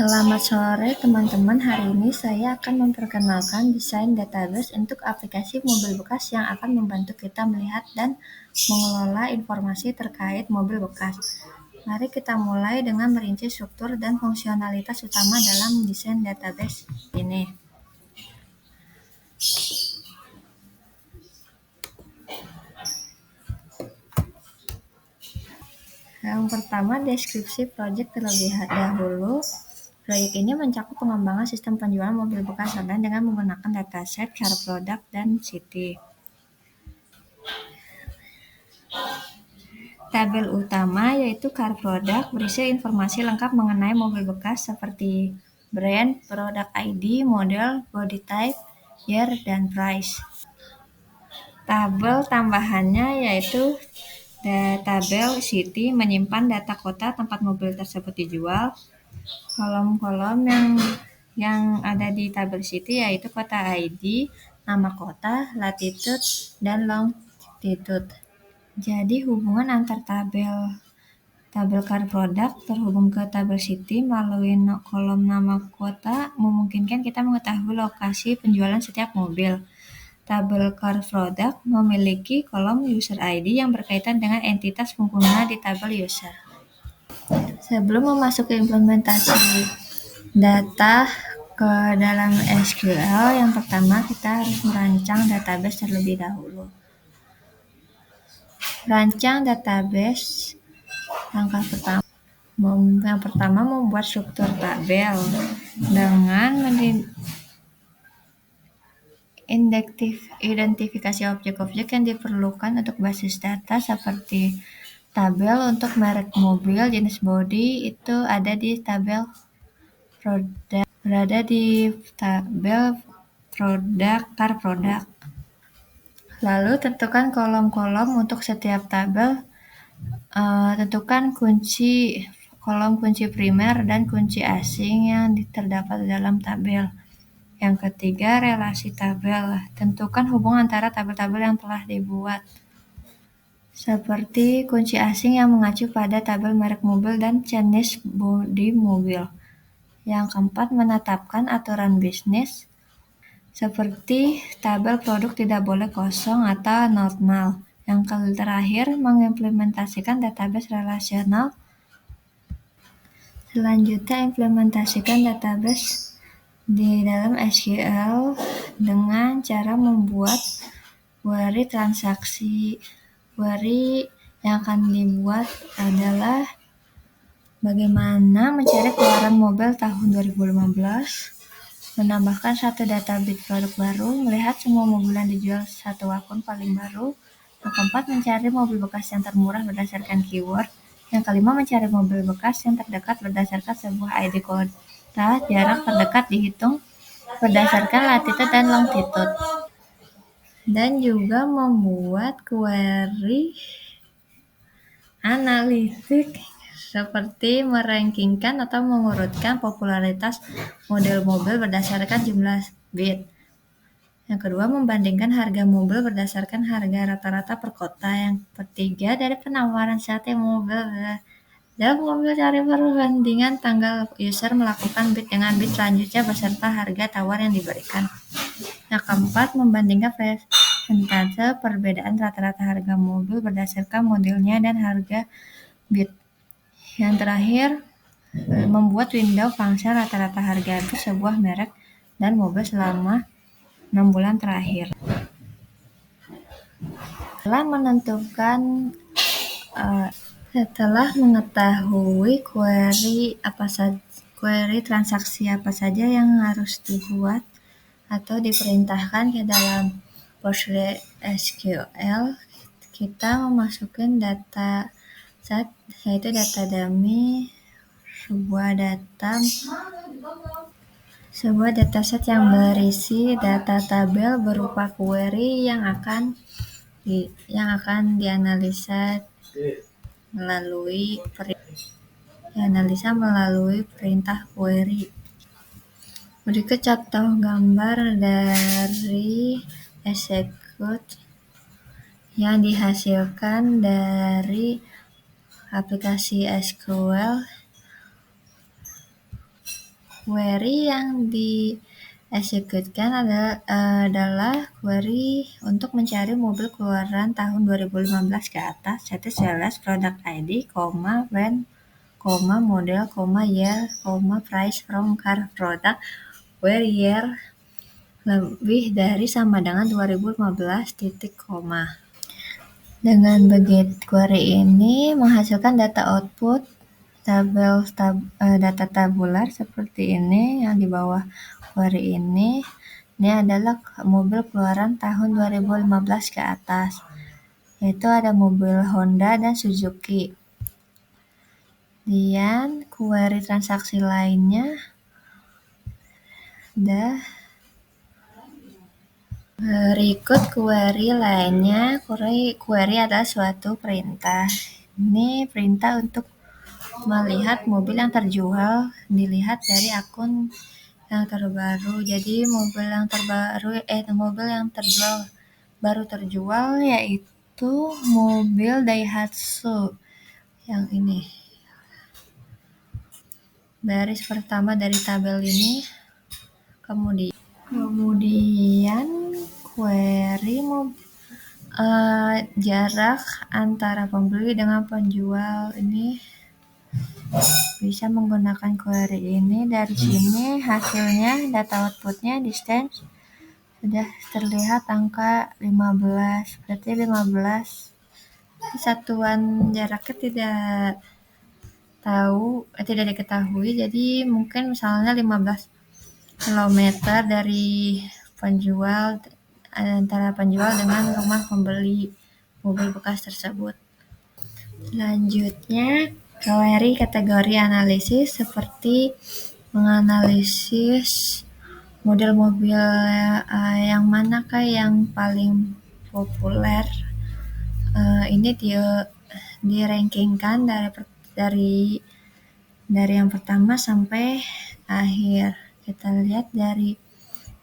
Selamat sore teman-teman, hari ini saya akan memperkenalkan desain database untuk aplikasi mobil bekas yang akan membantu kita melihat dan mengelola informasi terkait mobil bekas. Mari kita mulai dengan merinci struktur dan fungsionalitas utama dalam desain database ini. Yang pertama, deskripsi proyek terlebih dahulu. Proyek ini mencakup pengembangan sistem penjualan mobil bekas online dengan menggunakan dataset, car product, dan city. Tabel utama yaitu car product berisi informasi lengkap mengenai mobil bekas seperti brand, product ID, model, body type, year, dan price. Tabel tambahannya yaitu tabel city menyimpan data kota tempat mobil tersebut dijual. Kolom-kolom yang ada di tabel city yaitu kota ID, nama kota, latitude, dan longitude. Jadi hubungan antar tabel car product terhubung ke tabel city melalui kolom nama kota memungkinkan kita mengetahui lokasi penjualan setiap mobil. Tabel car product memiliki kolom user ID yang berkaitan dengan entitas pengguna di tabel user. Sebelum memasuki implementasi data ke dalam SQL, yang pertama kita harus merancang database terlebih dahulu. Rancang database. Langkah pertama membuat struktur tabel dengan identifikasi objek-objek yang diperlukan untuk basis data seperti tabel untuk merek mobil, jenis bodi itu ada di tabel car product. Lalu tentukan kolom-kolom untuk setiap tabel. Tentukan kolom kunci primer dan kunci asing yang terdapat dalam tabel. Yang ketiga, relasi tabel. Tentukan hubungan antara tabel-tabel yang telah dibuat, seperti kunci asing yang mengacu pada tabel merek mobil dan jenis bodi mobil. Yang keempat, menetapkan aturan bisnis, seperti tabel produk tidak boleh kosong atau not null. Yang terakhir, mengimplementasikan database relasional. Selanjutnya, implementasikan database di dalam SQL dengan cara membuat query transaksi. Query yang akan dibuat adalah bagaimana mencari keluaran mobil tahun 2015, menambahkan satu data bit produk baru, melihat semua mobil yang dijual satu akun paling baru. Yang keempat, mencari mobil bekas yang termurah berdasarkan keyword. Yang kelima, mencari mobil bekas yang terdekat berdasarkan sebuah ID kota. Jarak terdekat dihitung berdasarkan latitude dan longitude. Dan juga membuat query analitik seperti merankingkan atau mengurutkan popularitas model mobil berdasarkan jumlah bit. Yang kedua, membandingkan harga mobil berdasarkan harga rata-rata per kota. Yang ketiga, dari penawaran satu mobil dalam mobil cari perbandingan tanggal user melakukan bid dengan bid selanjutnya beserta harga tawar yang diberikan. Yang keempat, membandingkan persentase perbedaan rata-rata harga mobil berdasarkan modelnya dan harga bid. Yang terakhir, membuat window function rata-rata harga bid sebuah merek dan mobil selama 6 bulan terakhir. Setelah mengetahui query transaksi apa saja yang harus dibuat atau diperintahkan ke dalam PostgreSQL, kita memasukkan data set, yaitu data dummy, sebuah dataset yang berisi data tabel berupa query yang akan dianalisa melalui perintah query. Berikut contoh gambar dari execute yang dihasilkan dari aplikasi SQL. Query yang dieksekusikan adalah query untuk mencari mobil keluaran tahun 2015 ke atas, yaitu sales, product ID, brand, model, year, price from car product, where year lebih dari sama dengan 2015, titik, koma. Dengan begitu, query ini menghasilkan data output data tabular seperti ini. Yang di bawah query ini adalah mobil keluaran tahun 2015 ke atas, yaitu ada mobil Honda dan Suzuki. Kemudian query transaksi lainnya berikut query lainnya. Query adalah suatu perintah. Ini perintah untuk melihat mobil yang terjual dilihat dari akun yang terbaru. Jadi mobil yang baru terjual yaitu mobil Daihatsu yang ini. Baris pertama dari tabel ini. Kemudian query jarak antara pembeli dengan penjual ini bisa menggunakan query ini. Dari sini hasilnya, data outputnya distance sudah terlihat angka 15, berarti 15 satuan jaraknya tidak diketahui, jadi mungkin misalnya 15 km dari penjual, antara penjual dengan rumah pembeli mobil bekas tersebut. Selanjutnya, query kategori analisis seperti menganalisis model mobil yang manakah yang paling populer. Ini dirankingkan dari yang pertama sampai akhir. Kita lihat dari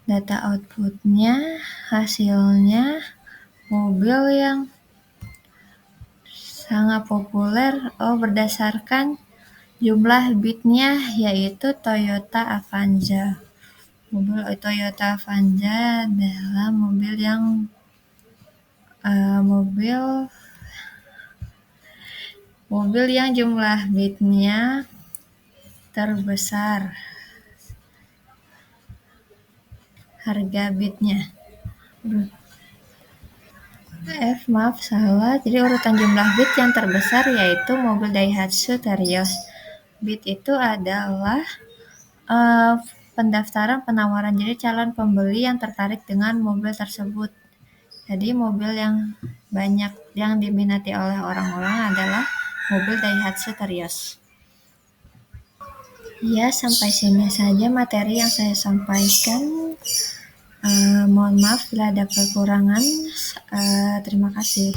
data outputnya, hasilnya mobil yang sangat populer berdasarkan jumlah bitnya, yaitu Toyota Avanza. Mobil Toyota Avanza adalah mobil yang jumlah bitnya terbesar. Harga bitnya. Salah. Jadi urutan jumlah bit yang terbesar yaitu mobil Daihatsu Terios. Bit itu adalah pendaftaran penawaran, jadi calon pembeli yang tertarik dengan mobil tersebut. Jadi mobil yang banyak yang diminati oleh orang-orang adalah mobil Daihatsu Terios. Ya, sampai sini saja materi yang saya sampaikan. Mohon maaf bila ada kekurangan. Terima kasih.